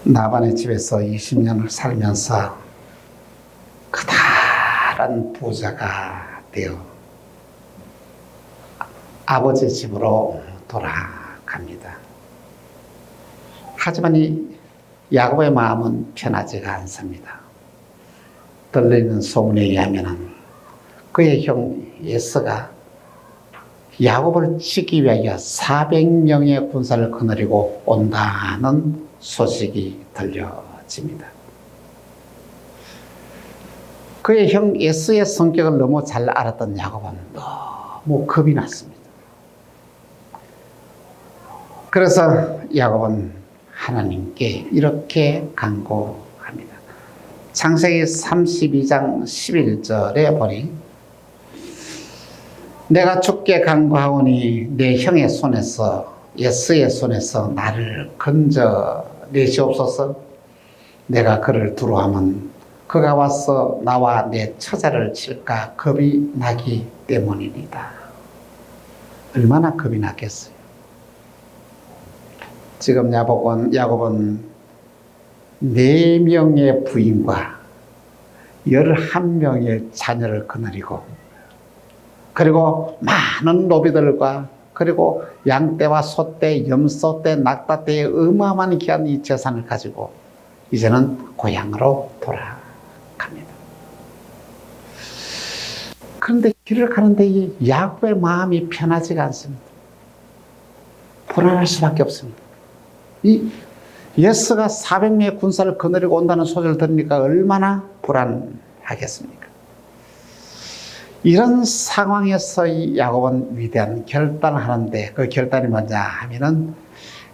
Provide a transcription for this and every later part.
나반의 집에서 20년을 살면서 커다란 부자가 되어 아버지 집으로 돌아갑니다. 하지만 이 야곱의 마음은 편하지가 않습니다. 들리는 소문에 의하면 그의 형 에서가 야곱을 치기 위하여 400명의 군사를 거느리고 온다는 소식이 들려집니다. 그의 형 에서의 성격을 너무 잘 알았던 야곱은 너무 겁이 났습니다. 그래서 야곱은 하나님께 이렇게 간구합니다. 창세기 32장 11절에 보니 내가 주께 간구하오니 내 형의 손에서 에서의 손에서 나를 건져내시옵소서. 내가 그를 두려워하면 그가 와서 나와 내 처자를 칠까 겁이 나기 때문입니다. 얼마나 겁이 났겠어요. 지금 야곱은 4명의 부인과 11명의 자녀를 거느리고 그리고 많은 노비들과 그리고 양떼와 소떼, 염소떼, 낙타떼의 어마어마한 귀한 이 재산을 가지고 이제는 고향으로 돌아갑니다. 그런데 길을 가는데 이 야곱의 마음이 편하지가 않습니다. 불안할 수밖에 없습니다. 이 에서가 400명의 군사를 거느리고 온다는 소리를 들으니까 얼마나 불안하겠습니까? 이런 상황에서 이 야곱은 위대한 결단을 하는데 그 결단이 뭐냐 하면은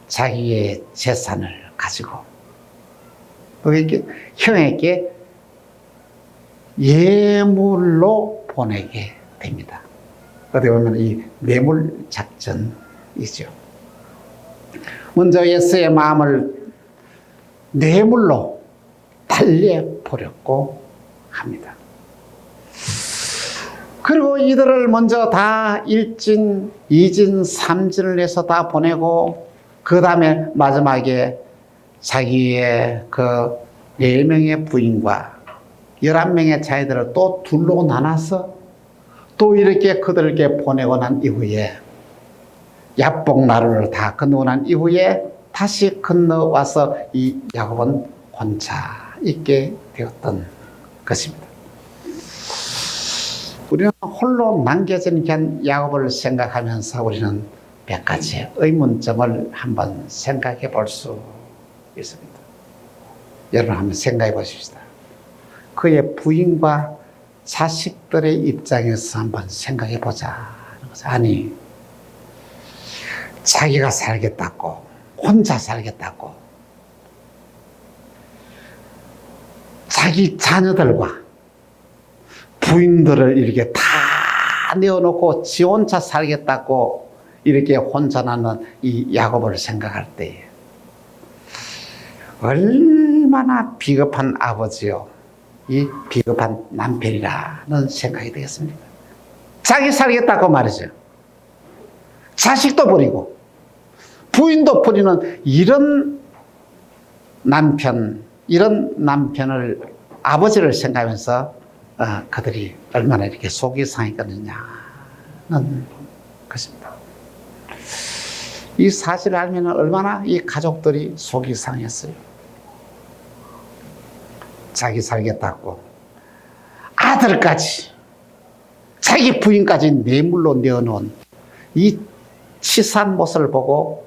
자기의 재산을 가지고 그에게 형에게 예물로 보내게 됩니다. 어떻게 보면 이 뇌물 작전이죠. 먼저 에서의 마음을 뇌물로 달래보려고 합니다. 그리고 이들을 먼저 다 1진, 2진, 3진을 해서 다 보내고 그 다음에 마지막에 자기의 그 4명의 부인과 11명의 자녀들을 또 둘로 나눠서 또 이렇게 그들에게 보내고 난 이후에 야복나루를 다 건너고 난 이후에 다시 건너와서 이 야곱은 혼자 있게 되었던 것입니다. 우리는 홀로 남겨진 야곱을 생각하면서 우리는 몇 가지의 의문점을 한번 생각해 볼 수 있습니다. 여러분 한번 생각해 보십시다. 그의 부인과 자식들의 입장에서 한번 생각해 보자. 아니, 자기가 살겠다고, 혼자 살겠다고, 자기 자녀들과 부인들을 이렇게 다 내어놓고 지 혼자 살겠다고 이렇게 혼자 나는 이 야곱을 생각할 때 얼마나 비겁한 아버지요, 이 비겁한 남편이라는 생각이 되겠습니까? 자기 살겠다고 말이죠. 자식도 버리고 부인도 버리는 이런 남편을 아버지를 생각하면서 그들이 얼마나 이렇게 속이 상했거든요. 것입니다. 이 사실을 알면 얼마나 이 가족들이 속이 상했어요. 자기 살겠다고 아들까지 자기 부인까지 뇌물로 내어놓은 이 치사한 모습을 보고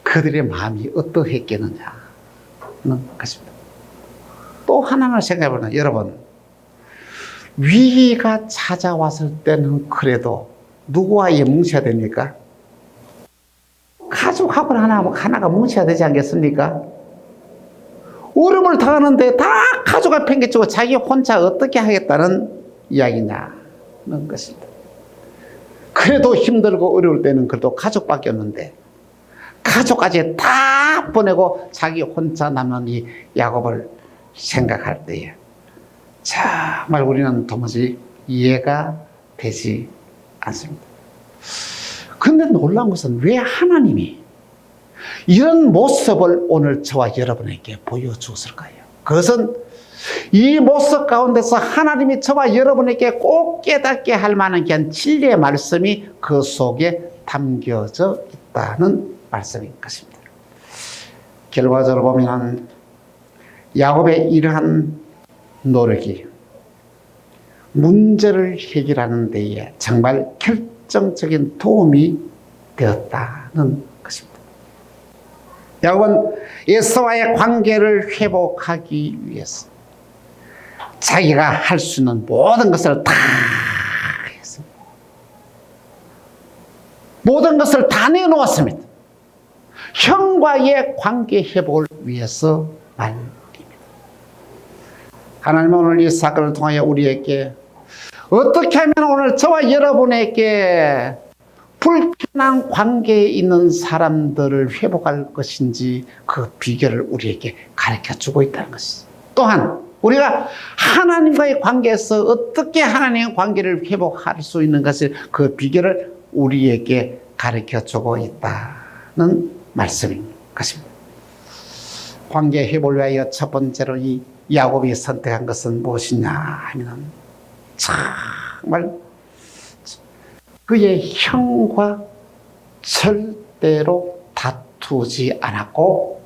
그들의 마음이 어떠했겠느냐는 것입니다. 또 하나를 생각해보면 여러분, 위기가 찾아왔을 때는 그래도 누구와 뭉쳐야 됩니까? 가족하고 하나가 뭉쳐야 되지 않겠습니까? 어려움을 당하는데 다 가족을 팽개치고 자기 혼자 어떻게 하겠다는 이야기냐는 것입니다. 그래도 힘들고 어려울 때는 그래도 가족밖에 없는데 가족까지 다 보내고 자기 혼자 남은 이 야곱을 생각할 때에 정말 우리는 도무지 이해가 되지 않습니다. 그런데 놀라운 것은 왜 하나님이 이런 모습을 오늘 저와 여러분에게 보여주었을 거예요. 그것은 이 모습 가운데서 하나님이 저와 여러분에게 꼭 깨닫게 할 만한 귀한 진리의 말씀이 그 속에 담겨져 있다는 말씀인 것입니다. 결과적으로 보면 야곱의 이러한 노력이 문제를 해결하는 데에 정말 결정적인 도움이 되었다는 것입니다. 야곱은 에서와의 관계를 회복하기 위해서 자기가 할 수 있는 모든 것을 다 했습니다. 모든 것을 다 내놓았습니다. 형과의 관계 회복을 위해서 말입니다. 하나님은 오늘 이 사건을 통하여 우리에게 어떻게 하면 오늘 저와 여러분에게 불편한 관계에 있는 사람들을 회복할 것인지 그 비결을 우리에게 가르쳐주고 있다는 것이죠. 또한 우리가 하나님과의 관계에서 어떻게 하나님의 관계를 회복할 수 있는 것을 그 비결을 우리에게 가르쳐주고 있다는 말씀인 것입니다. 관계 회복을 위하여 첫 번째로 이 야곱이 선택한 것은 무엇이냐 하면 정말 그의 형과 절대로 다투지 않았고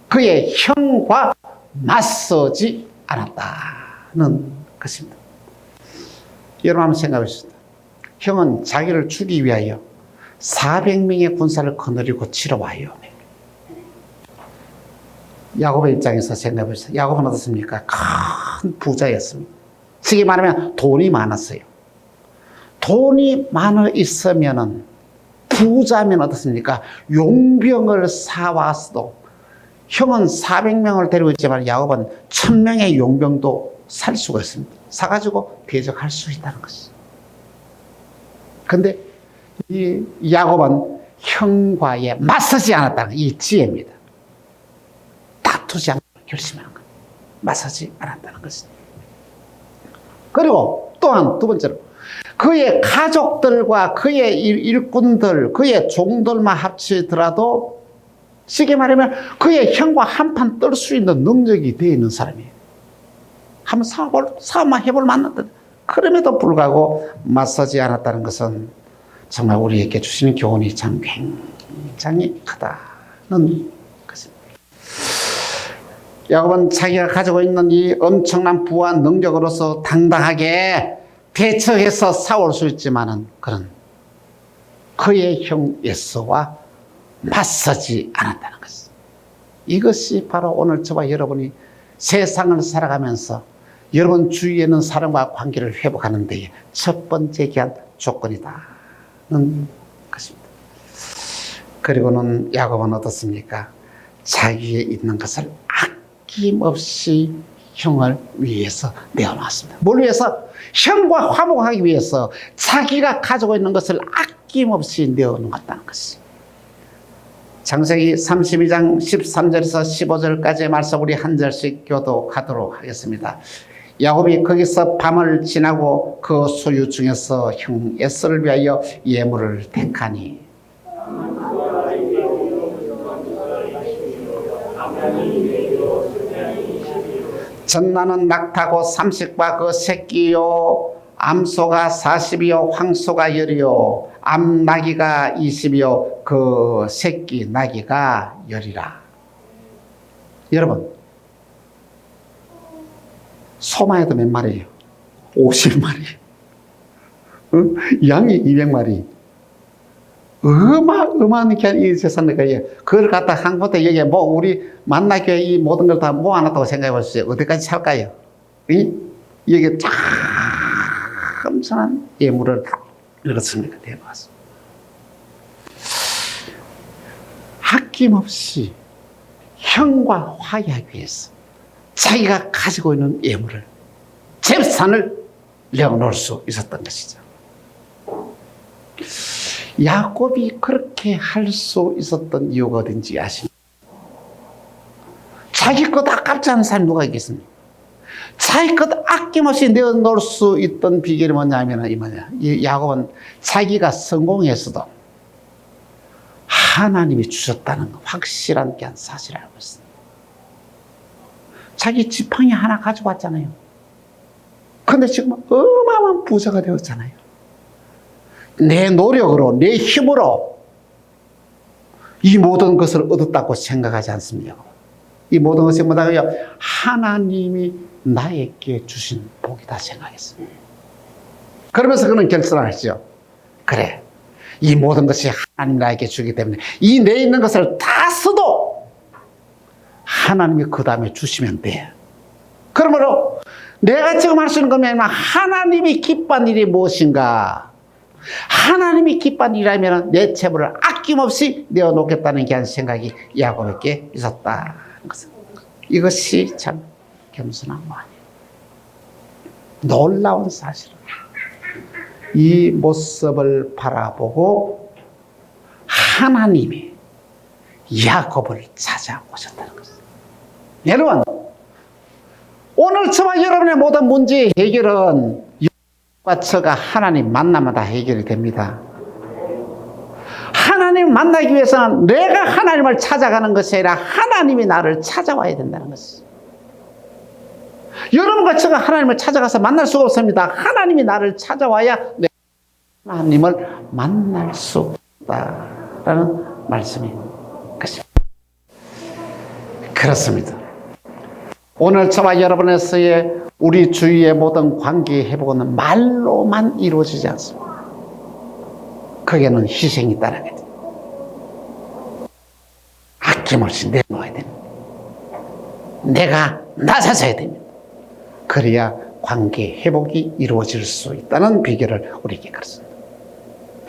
그의 형과 맞서지 않았다는 것입니다. 여러분 한번 생각해 보십시다. 형은 자기를 죽이기 위하여 400명의 군사를 거느리고 치러 와요. 야곱의 입장에서 생각해 보십시다. 야곱은 어떻습니까? 큰 부자였습니다. 쉽게 말하면 돈이 많았어요. 돈이 많아 있으면은 부자면 어떻습니까? 용병을 사왔어도 형은 400명을 데리고 있지만 야곱은 1000명의 용병도 살 수가 있습니다. 사가지고 대적할 수 있다는 것이죠. 그런데 이 야곱은 형과의 맞서지 않았다는 이 지혜입니다. 다투지 않고 결심하는 것. 맞서지 않았다는 것입니다. 그리고 또한 두 번째로 그의 가족들과 그의 일꾼들, 그의 종들만 합치더라도 쉽게 말하면 그의 형과 한판 떨 수 있는 능력이 되어 있는 사람이에요. 한번 싸움만 해볼 만한데 그럼에도 불구하고 맞서지 않았다는 것은 정말 우리에게 주시는 교훈이 참 굉장히 크다는 것입니다. 야곱은 자기가 가지고 있는 이 엄청난 부와 능력으로서 당당하게 대처해서 싸울 수 있지만은 그런 그의 형 에서와 맞서지 않았다는 것입니다. 이것이 바로 오늘 저와 여러분이 세상을 살아가면서 여러분 주위에 있는 사람과 관계를 회복하는 데에 첫 번째 귀한 조건이다는 것입니다. 그리고는 야곱은 어떻습니까? 자기에 있는 것을 아낌없이 형을 위해서 내어놨습니다. 뭘 위해서? 형과 화목하기 위해서 자기가 가지고 있는 것을 아낌없이 내어놓았다는 것이죠. 창세기 32장 13절에서 15절까지의 말씀 우리 한 절씩 교독하도록 하겠습니다. 야곱이 거기서 밤을 지나고 그 소유 중에서 형 에서를 위하여 예물을 택하니 전나는 낙타고 30과 그 새끼요 암소가 40이요 황소가 10이요 암나귀가 20이요 그 새끼 나귀가 10이라. 여러분 소만 해도 몇 마리예요? 50마리. 양이 200마리. 어마어마한 이 세상에 그걸 갖다 한 곳에 여기에 뭐 우리 만나교회 이 모든 걸 다 모아놨다고 생각해 보세요. 어디까지 찰까요? 여기 참 엄청난 예물을 다 이렇습니까? 대놓았습니다. 아낌없이 형과 화해하기 위해서 자기가 가지고 있는 예물을 재산을 내어놓을 수 있었던 것이죠. 야곱이 그렇게 할 수 있었던 이유가 어딘지 아십니까? 자기 것 아깝지 않은 사람이 누가 있겠습니까? 자기 것 아낌없이 내어놓을 수 있던 비결이 뭐냐면 이 야곱은 자기가 성공했어도 하나님이 주셨다는 확실한 사실을 알고 있습니다. 자기 지팡이 하나 가져왔잖아요. 그런데 지금 어마어마한 부자가 되었잖아요. 내 노력으로, 내 힘으로 이 모든 것을 얻었다고 생각하지 않습니까? 이 모든 것이 뭐다고요? 하나님이 나에게 주신 복이다 생각했습니다. 그러면서 그는 결단을 하죠. 그래, 이 모든 것이 하나님 나에게 주기 때문에 이 내 있는 것을 다 써도 하나님이 그 다음에 주시면 돼. 그러므로 내가 지금 할 수 있는 것은 하나님이 기뻐한 일이 무엇인가? 하나님이 기뻐한 일이라면 내 재물을 아낌없이 내어놓겠다는 게 한 생각이 야곱에게 있었다. 이것이 참 겸손한 거 아니에요. 놀라운 사실은 이 모습을 바라보고 하나님이 야곱을 찾아오셨다는 것입니다. 여러분, 오늘 저와 여러분의 모든 문제의 해결은 여러분과 저가 하나님 만나마다 해결이 됩니다. 하나님을 만나기 위해서는 내가 하나님을 찾아가는 것이 아니라 하나님이 나를 찾아와야 된다는 것이죠. 여러분과 저가 하나님을 찾아가서 만날 수가 없습니다. 하나님이 나를 찾아와야 내가 하나님을 만날 수 있다라는 말씀인 것입니다. 그렇습니다. 오늘 저와 여러분에서의 우리 주위의 모든 관계 회복은 말로만 이루어지지 않습니다. 거기에는 희생이 따라가야 됩니다. 아낌없이 내놓아야 됩니다. 내가 나서야 됩니다. 그래야 관계 회복이 이루어질 수 있다는 비결을 우리에게 가르칩니다.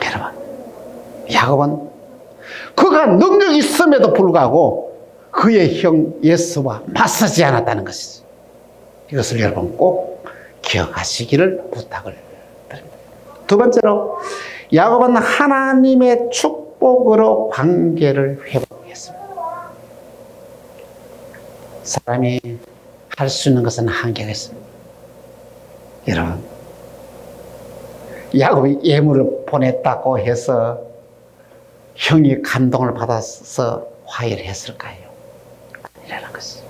여러분, 야곱은 그가 능력이 있음에도 불구하고 그의 형 예수와 맞서지 않았다는 것이죠. 이것을 여러분 꼭 기억하시기를 부탁을 드립니다. 두 번째로 야곱은 하나님의 축복으로 관계를 회복했습니다. 사람이 할 수 있는 것은 한계가 있습니다. 여러분, 야곱이 예물을 보냈다고 해서 형이 감동을 받아서 화해를 했을까요? 아니라는 것이죠.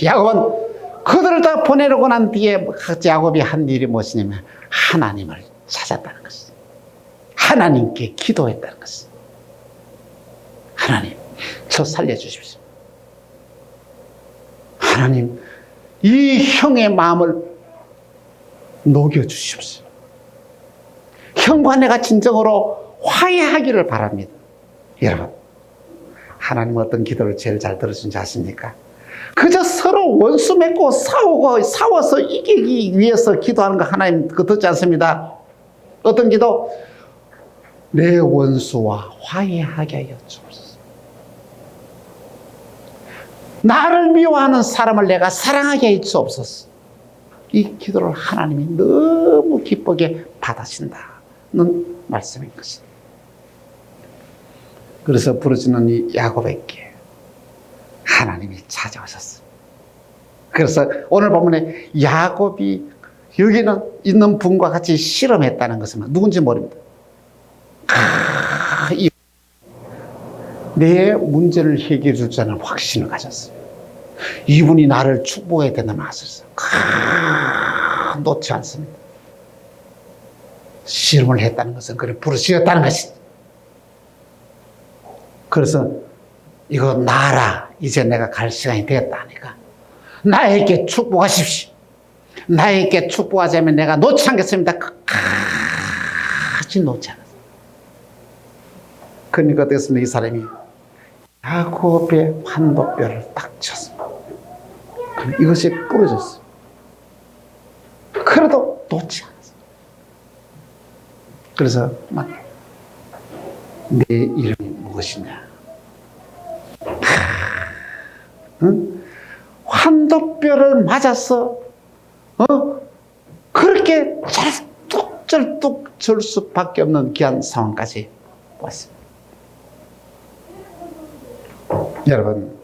야곱은 그들을 다 보내려고 난 뒤에 야곱이 한 일이 무엇이냐면 하나님을 찾았다는 것이죠. 하나님께 기도했다는 것이죠. 하나님, 저 살려주십시오. 하나님, 이 형의 마음을 녹여주십시오. 형과 내가 진정으로 화해하기를 바랍니다. 여러분, 하나님은 어떤 기도를 제일 잘 들어주는지 아십니까? 그저 서로 원수 맺고 싸워서 이기기 위해서 기도하는 거 하나님 그거 듣지 않습니다. 어떤 기도? 내 원수와 화해하게 하여 주옵소서. 나를 미워하는 사람을 내가 사랑하게 해 주옵소서. 이 기도를 하나님이 너무 기쁘게 받으신다는 말씀인 것입니다. 그래서 부르짖는 이 야곱에게 하나님이 찾아오셨어요. 그래서 오늘 본문에 야곱이 여기는 있는 분과 같이 실험했다는 것은 누군지 모릅니다. 내 문제를 해결해 줄 자는 확신을 가졌어요. 이분이 나를 축복해야 된다는 아셨어요. 놓지 않습니다. 실험을 했다는 것은 그를 부르짖었다는 것이죠. 그래서 이거 나라, 이제 내가 갈 시간이 되었다 하니까 나에게 축복하십시오. 나에게 축복하자면 내가 놓지 않겠습니다. 끝까지 놓지 않았어요. 그러니까 어떻습니까? 이 사람이 야곱의 환도뼈를 딱 쳤습니다. 이것이 부러졌어요. 그래도 놓지 않았어요. 그래서 막 내 이름이 무엇이냐? 응? 환도뼈를 맞아서 그렇게 절뚝절뚝 절 수밖에 없는 귀한 상황까지 왔습니다. 여러분,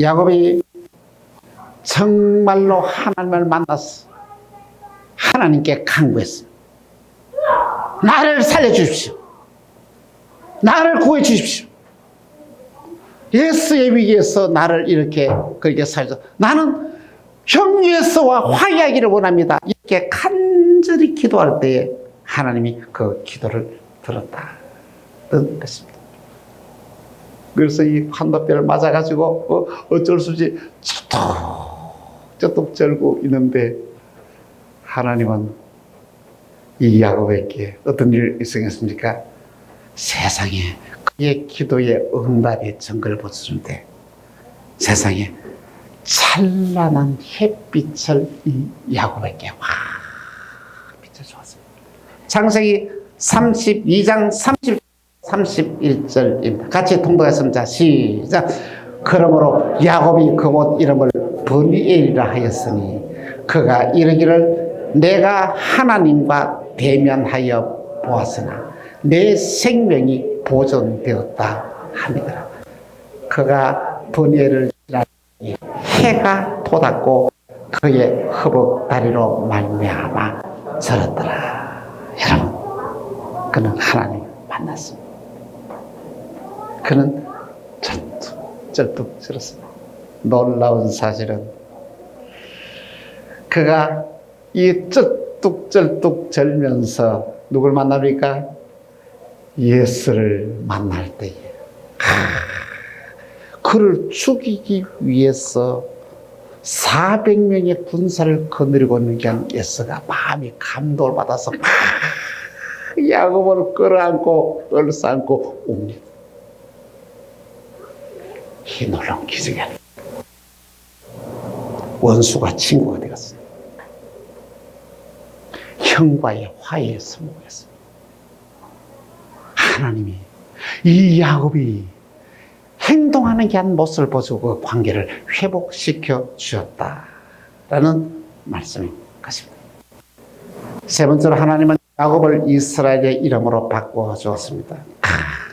야곱이 정말로 하나님을 만나서 하나님께 간구했습니다. 나를 살려주십시오. 나를 구해 주십시오. 예수의 위기에서 나를 이렇게 그렇게 살죠. 나는 형 예수와 화해하기를 원합니다. 이렇게 간절히 기도할 때에 하나님이 그 기도를 들었다는 것입니다. 그래서 이 환도뼈를 맞아가지고 어쩔 수 없이 쩌뚝 절고 있는데 하나님은 이 야곱에게 어떤 일이 있었습니까? 세상에 그의 기도에 응답의 증거를 보여주는데 세상에 찬란한 햇빛을 이 야곱에게 비춰주었습니다. 창세기 32장 31절입니다. 같이 통독했습니다. 시작. 그러므로 야곱이 그 못 이름을 브니엘이라 하였으니 그가 이르기를 내가 하나님과 대면하여 보았으나 내 생명이 보존되었다 하니라. 그가 브니엘을 지나니 해가 돋았고 그의 허벅 다리로 말미암아 절었더라. 여러분, 그는 하나님을 만났습니다. 그는 쩔뚝 절었습니다. 놀라운 사실은 그가 이 쩔뚝 절면서 누굴 만납니까? 예수를 만날 때에 그를 죽이기 위해서 400명의 군사를 거느리고 있는 게 예수가 마음이 감동을 받아서 야곱을 끌어안고 얼싸안고 옵니다. 이 놀라운 기적이 아닙니다. 원수가 친구가 되었습니다. 형과의 화해에 성공했습니다. 하나님이 이 야곱이 행동하는 게 한 모습을 보여주고 그 관계를 회복시켜 주었다라는 말씀인 것입니다. 세 번째로 하나님은 야곱을 이스라엘의 이름으로 바꿔 주었습니다.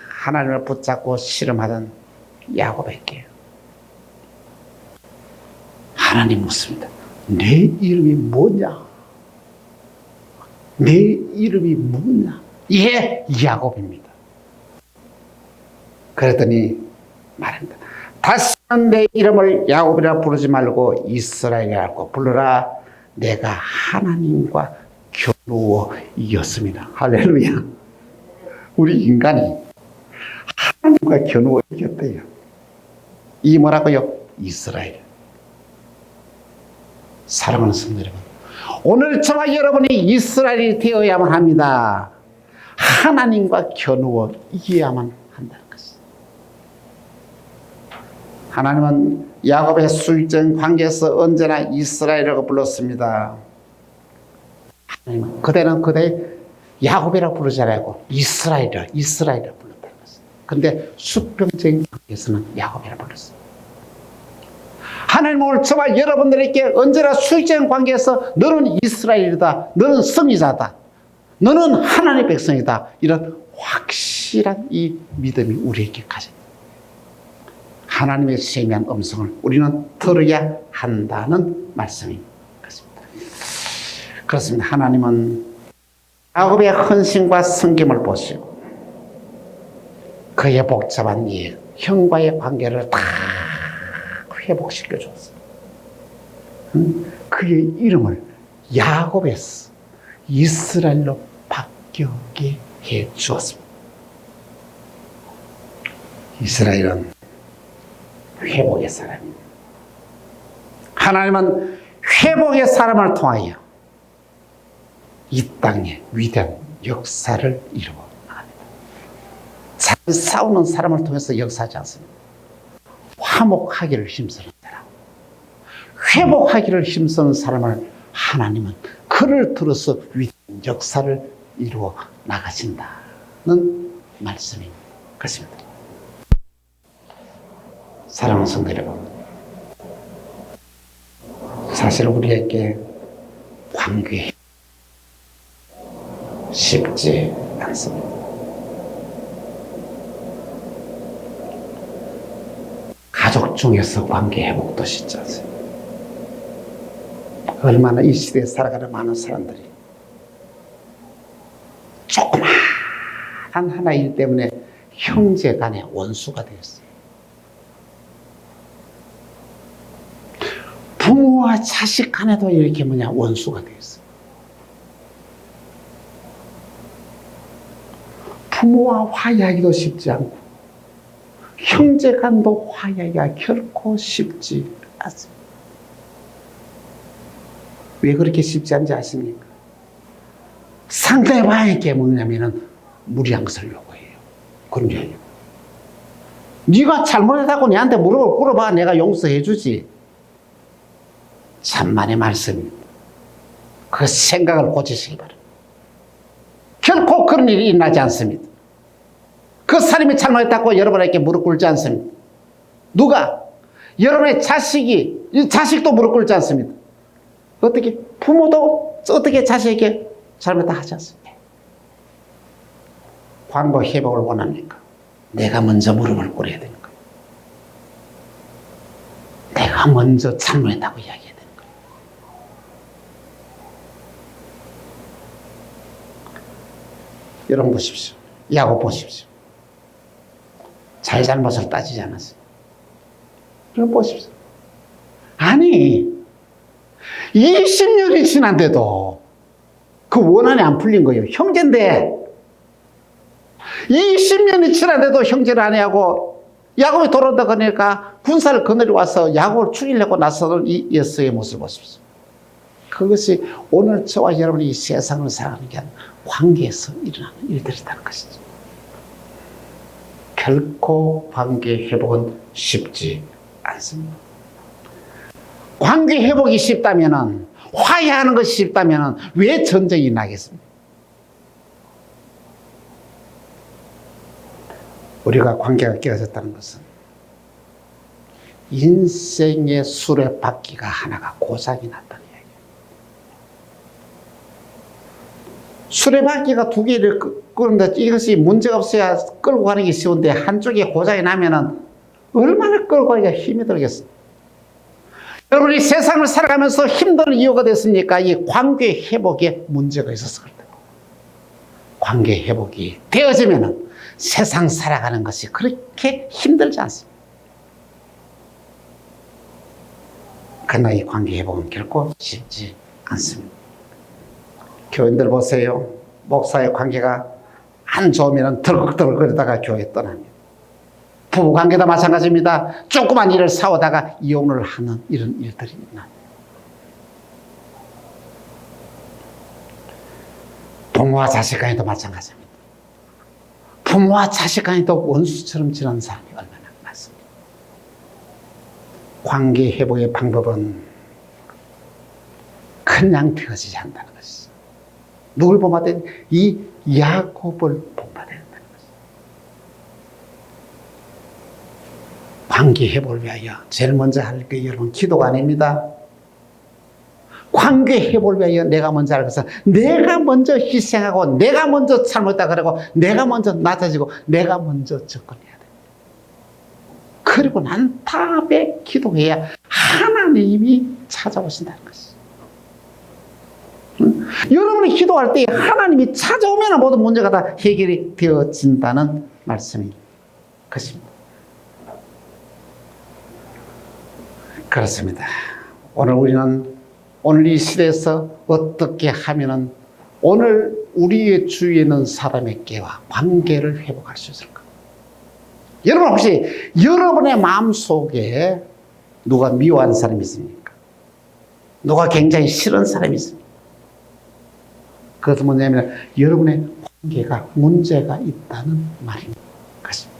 하나님을 붙잡고 씨름하던 야곱에게 하나님 묻습니다. 내 이름이 뭐냐? 내 이름이 뭐냐? 예, 야곱입니다. 그랬더니 말합니다. 다시는 내 이름을 야곱이라 부르지 말고 이스라엘이라고 부르라. 내가 하나님과 겨누어이겼습니다. 할렐루야. 우리 인간이 하나님과 겨누어 이겼대요. 이 뭐라고요? 이스라엘. 사랑하는 성도 여러분, 오늘 저와 여러분이 이스라엘이 되어야만 합니다. 하나님과 겨누어 이겨야만 한다는 것입니다. 하나님은 야곱의 수익적 관계에서 언제나 이스라엘이라고 불렀습니다. 하나님은 그대는 그대 야곱이라고 부르지 않고 이스라엘이라 불렀다는 것입니다. 그런데 수평적인 관계에서는 야곱이라고 불렀습니다. 하나님은 오늘 저와 여러분들에게 언제나 수익적인 관계에서 너는 이스라엘이다, 너는 승리자다, 너는 하나님의 백성이다, 이런 확실한 이 믿음이 우리에게 가져요. 하나님의 세미한 음성을 우리는 들어야 한다는 말씀인 것입니다. 그렇습니다. 하나님은 야곱의 헌신과 섬김을 보시고 그의 복잡한 이 형과의 관계를 다 회복시켜 줬어요. 그의 이름을 야곱에서 이스라엘로 바뀌게 해 주었습니다. 이스라엘은 회복의 사람입니다. 하나님은 회복의 사람을 통하여 이 땅에 위대한 역사를 이루어 나갑니다. 잘 싸우는 사람을 통해서 역사하지 않습니다. 화목하기를 힘쓰는 사람, 회복하기를 힘쓰는 사람을 하나님은 그를 들어서 위대한 역사를 이루어 나가신다는 말씀인 것입니다. 사랑하는 성도 여러분, 사실 우리에게 관계 쉽지 않습니다. 가족 중에서 관계 회복도 쉽지 않습니다. 얼마나 이 시대에 살아가는 많은 사람들이 조그마한 하나의 일 때문에 형제 간의 원수가 되었어요. 부모와 자식 간에도 이렇게 원수가 되었어요. 부모와 화해하기도 쉽지 않고 형제 간도 화해하기가 결코 쉽지 않습니다. 왜 그렇게 쉽지 않은지 아십니까? 상대방에게 뭐냐면은 무리한 것을 요구해요. 그런 게 아니고 네가 잘못했다고 내한테 물어봐 내가 용서해 주지. 천만의 말씀입니다. 그 생각을 고치시기 바랍니다. 결코 그런 일이 일어나지 않습니다. 그 사람이 잘못했다고 여러분에게 무릎 꿇지 않습니다. 누가? 여러분의 자식도 무릎 꿇지 않습니다. 어떻게? 부모도 어떻게 자식에게 잘못했다 하지 않습니다. 관계 회복을 원합니까? 내가 먼저 무릎을 꿇어야 되는 거예요. 내가 먼저 잘못했다고 이야기해야 되는 거예요. 여러분 보십시오. 야곱 보십시오. 잘못을 따지지 않았어요. 그럼 보십시오. 아니 20년이 지난데도 그 원한이 안 풀린 거예요. 형제인데 20년이 지난데도 형제를 안 해하고 야곱이 돌아온다 그러니까 군사를 거느리고 와서 야곱을 죽이려고 나서는 이 예수의 모습을 보십시오. 그것이 오늘 저와 여러분이 이 세상을 살아가는 게 아니라 관계에서 일어나는 일들이라는 것이죠. 결코 관계 회복은 쉽지 않습니다. 관계 회복이 쉽다면 화해하는 것이 쉽다면 왜 전쟁이 나겠습니까? 우리가 관계가 깨어졌다는 것은 인생의 수레바퀴가 하나가 고장이 났다는 얘기예요. 수레바퀴가 두 개를 끄는데 이것이 문제가 없어야 끌고 가는 게 쉬운데 한쪽에 고장이 나면은 얼마나 끌고 가기가 힘이 들겠어요. 여러분이 세상을 살아가면서 힘든 이유가 됐습니까? 이 관계 회복에 문제가 있어서 그렇다. 관계 회복이 되어지면은 세상 살아가는 것이 그렇게 힘들지 않습니다. 그러나 이 관계 회복은 결코 쉽지 않습니다. 교인들 보세요. 목사의 관계가 안 좋으면 덜컥덜컥거리다가 교회 떠납니다. 부부관계도 마찬가지입니다. 조그만 일을 싸우다가 이혼을 하는 이런 일들이 있나요? 부모와 자식 간에도 마찬가지입니다. 부모와 자식 간에도 원수처럼 지내는 사람이 얼마나 많습니다. 관계 회복의 방법은 그냥 되어지지 않는다는 것이죠. 누굴 본받은 이 야곱을 본받아야 한다는 것이죠. 관계 회복을 위하여 제일 먼저 할 게 여러분 기도가 아닙니다. 관계 회복을 위하여 내가 먼저 할 것은 내가 먼저 희생하고 내가 먼저 잘못했다 그러고 내가 먼저 낮아지고 내가 먼저 접근해야 돼. 그리고 난 다음에 기도해야 하나님이 찾아오신다는 것이죠. 여러분이 기도할 때 하나님이 찾아오면 모든 문제가 다 해결이 되어진다는 말씀이 것입니다. 그렇습니다. 오늘 이 시대에서 어떻게 하면은 오늘 우리의 주위에 있는 사람에게와 관계를 회복할 수 있을까? 여러분 혹시 여러분의 마음속에 누가 미워하는 사람이 있습니까? 누가 굉장히 싫은 사람이 있습니까? 그것은 뭐냐면 여러분의 관계가 문제가 있다는 말인 것입니다.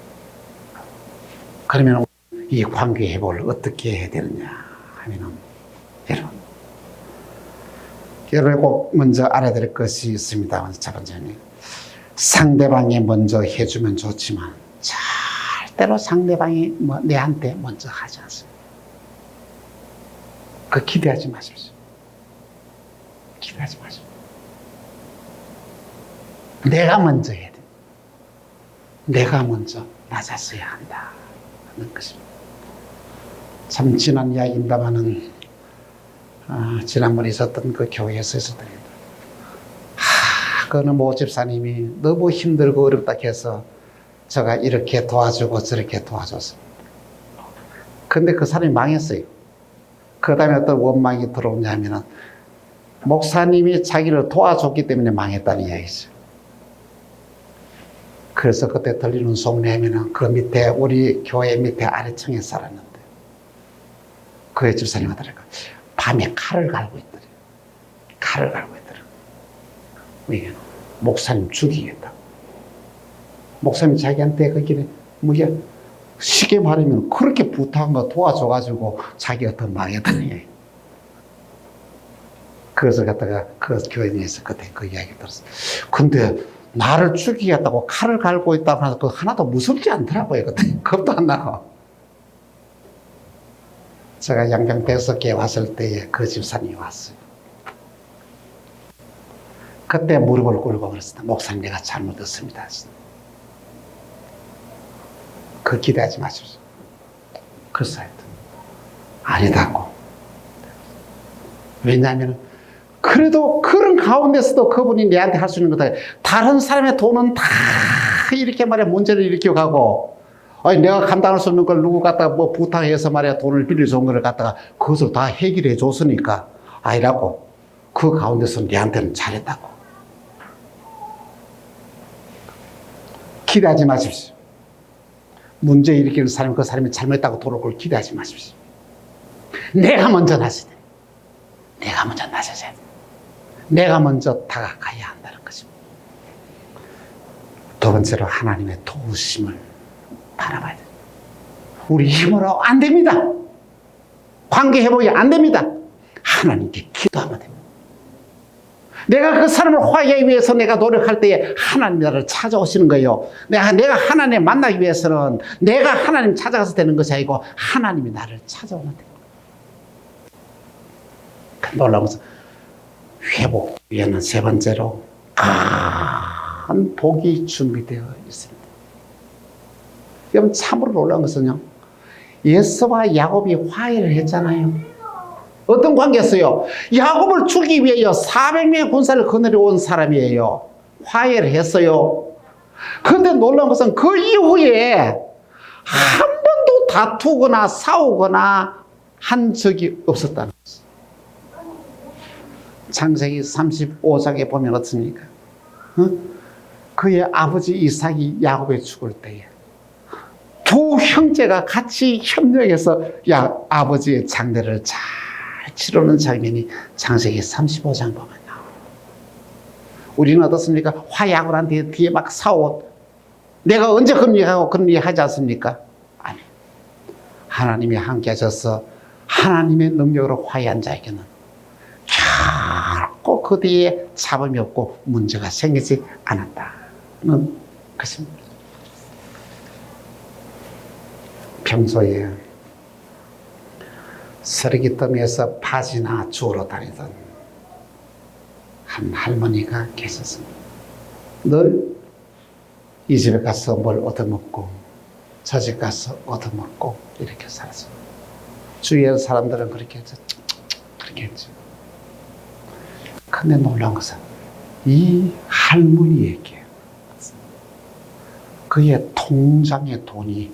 그러면 이 관계 회복을 어떻게 해야 되느냐 하면은 여러분 꼭 먼저 알아야 될 것이 있습니다. 첫 번째는 상대방이 먼저 해주면 좋지만 절대로 상대방이 내한테 먼저 하지 않습니다. 그 기대하지 마십시오. 기대하지 마십시오. 내가 먼저 해야 돼. 내가 먼저 낮았어야 한다 하는 것입니다. 참 지난 이야기입니다마는 지난번에 있었던 그 교회에서 있었던 일들. 그는 모 집사님이 너무 힘들고 어렵다 해서 제가 이렇게 도와주고 저렇게 도와줬습니다. 근데 그 사람이 망했어요. 그 다음에 어떤 원망이 들어오냐면은 목사님이 자기를 도와줬기 때문에 망했다는 이야기죠. 그래서 그때 들리는 소문이 하면은 그 밑에 우리 교회 밑에 아래층에 살았는데 그의 집사님 하더라고요. 밤에 칼을 갈고 있더래요. 칼을 갈고 있더라고요. 왜? 목사님 죽이겠다고. 목사님 자기한테 거기는 뭐야? 쉽게 말하면 그렇게 부탁한 거 도와줘가지고 자기가 더 망했다는 얘기. 그래서 갔다가 그 교인에서 그때 그 이야기 들었어요. 근데 나를 죽이겠다고 칼을 갈고 있다고 해서 하나도 무섭지 않더라고요. 그때 겁도 안 나고. 제가 양평백석에 왔을 때에 그 집사님이 왔어요. 그때 무릎을 꿇고 그랬습니다. 목사님 내가 잘못했습니다. 그 기대하지 마십시오. 그래서 아니다고. 왜냐하면 그래도 그런 가운데서도 그분이 내한테 할 수 있는 것들, 다른 사람의 돈은 다 이렇게 말이야 문제를 일으키고 가고, 아니 내가 감당할 수 없는 걸 누구 갖다가 뭐 부탁해서 말이야 돈을 빌려준 걸 갖다가 그것을 다 해결해 줬으니까 아니라고. 그 가운데서 내한테는 잘했다고. 기대하지 마십시오. 문제 일으키는 사람이 그 사람이 잘못했다고 돌아올 걸 기대하지 마십시오. 내가 먼저 나서야 돼. 내가 먼저 나서야 돼. 내가 먼저 다가가야 한다는 것입니다. 두 번째로 하나님의 도우심을 바라봐야 돼. 우리 힘으로 안 됩니다. 관계 회복이 안 됩니다. 하나님께 기도하면 됩니다. 내가 그 사람을 화해하기 위해서 내가 노력할 때에 하나님이 나를 찾아오시는 거예요. 내가 하나님 만나기 위해서는 내가 하나님 찾아가서 되는 것이 아니고 하나님이 나를 찾아오면 됩니다. 놀라운 것은 회복 위에는 세 번째로 큰 복이 준비되어 있습니다. 여러분 참으로 놀라운 것은요, 예수와 야곱이 화해를 했잖아요. 어떤 관계였어요? 야곱을 죽이기 위하여 400명의 군사를 거느려온 사람이에요. 화해를 했어요. 그런데 놀라운 것은 그 이후에 한 번도 다투거나 싸우거나 한 적이 없었다는 것이죠. 창세기 35장에 보면 어떻습니까? 그의 아버지 이삭이 야곱에 죽을 때에 두 형제가 같이 협력해서 아버지의 장례를 잘 치르는 장면이 창세기 35장 보면 나와요. 우리는 어떻습니까? 화해하고 난 뒤에 막 싸워. 내가 언제 그런 얘기하고 그런 얘기 하지 않습니까? 아니. 하나님이 함께 하셔서 하나님의 능력으로 화해한 자에게는 결코 그 뒤에 잡음이 없고 문제가 생기지 않았다는 것입니다. 평소에 쓰레기더미에서 바지나 주우러 다니던 한 할머니가 계셨습니다. 늘 이 집에 가서 뭘 얻어먹고 저 집 가서 얻어먹고 이렇게 살았어요. 주위의 사람들은 그렇게 했죠. 그렇게 했죠. 근데 놀라운 것은 이 할머니에게 그의 통장의 돈이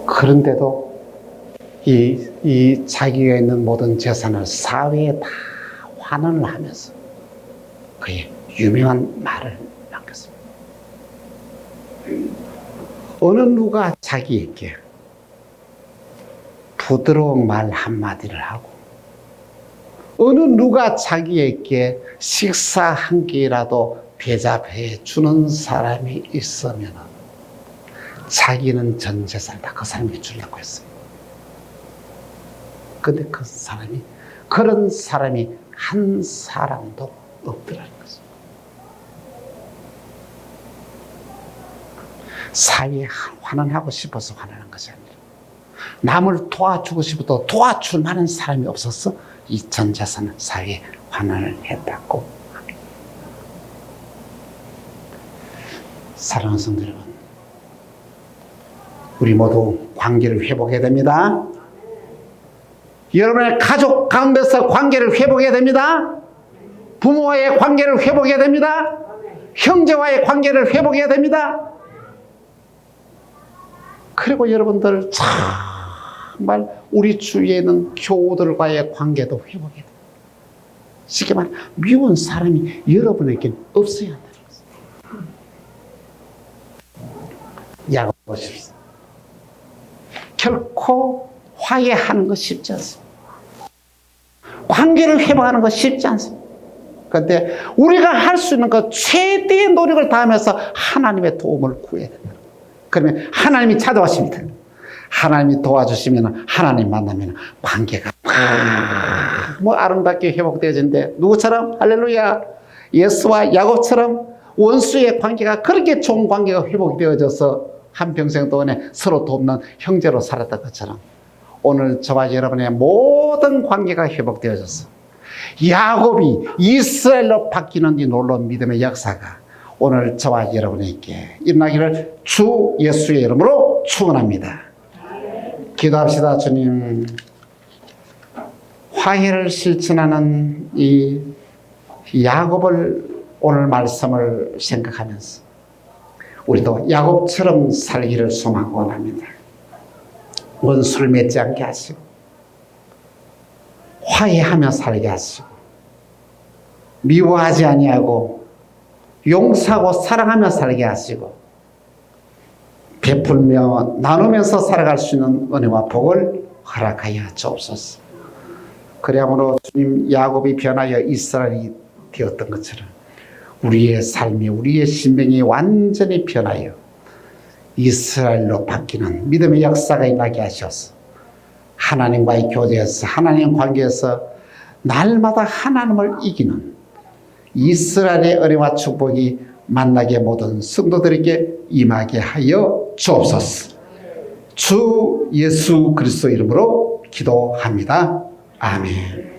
그런데도 이 자기가 있는 모든 재산을 사회에 다 환원을 하면서 그의 유명한 말을 남겼습니다. 어느 누가 자기에게 부드러운 말 한마디를 하고 어느 누가 자기에게 식사 한 끼라도 대접해 주는 사람이 있으면 자기는 전 재산을 다 그 사람에게 주려고 했어요. 근데 그런 사람이 한 사람도 없더라는 거죠. 사회에 환원하고 싶어서 환원한 것이 아니라 남을 도와주고 싶어도 도와줄 만한 사람이 없어서 이 전 재산을 사회에 환원을 했다고 합니다. 사랑하는 성도 여러분, 우리 모두 관계를 회복해야 됩니다. 여러분의 가족 가운데서 관계를 회복해야 됩니다. 부모와의 관계를 회복해야 됩니다. 형제와의 관계를 회복해야 됩니다. 그리고 여러분들 정말 우리 주위에 있는 교우들과의 관계도 회복해야 돼요. 쉽게 말해 미운 사람이 여러분에겐 없어야 한다는 것입니다. 야곱 보십시오. 결코 화해하는 거 쉽지 않습니다. 관계를 회복하는 거 쉽지 않습니다. 그런데 우리가 할 수 있는 것 최대의 노력을 다하면서 하나님의 도움을 구해야 된다. 그러면 하나님이 찾아오십니다. 하나님이 도와주시면 하나님 만나면 관계가 뭐 아름답게 회복되어진대. 누구처럼? 할렐루야. 예수와 야곱처럼 원수의 관계가 그렇게 좋은 관계가 회복되어져서 한평생 동안에 서로 돕는 형제로 살았던 것처럼 오늘 저와 여러분의 모든 관계가 회복되어져서 야곱이 이스라엘로 바뀌는 이 놀라운 믿음의 역사가 오늘 저와 여러분에게 일어나기를 주 예수의 이름으로 축원합니다. 기도합시다. 주님, 화해를 실천하는 이 야곱을 오늘 말씀을 생각하면서 우리도 야곱처럼 살기를 소망하고 원합니다. 원수를 맺지 않게 하시고 화해하며 살게 하시고 미워하지 아니하고 용서하고 사랑하며 살게 하시고 베풀며 나누면서 살아갈 수 있는 은혜와 복을 허락하여 주옵소서. 그러므로 주님, 야곱이 변하여 이스라엘이 되었던 것처럼 우리의 삶이, 우리의 신명이 완전히 변하여 이스라엘로 바뀌는 믿음의 역사가 일어나게 하셔서 하나님과의 교제에서, 하나님 관계에서 날마다 하나님을 이기는 이스라엘의 은혜와 축복이 만나게 모든 성도들에게 임하게 하여 주옵소서. 주 예수 그리스도 이름으로 기도합니다. 아멘.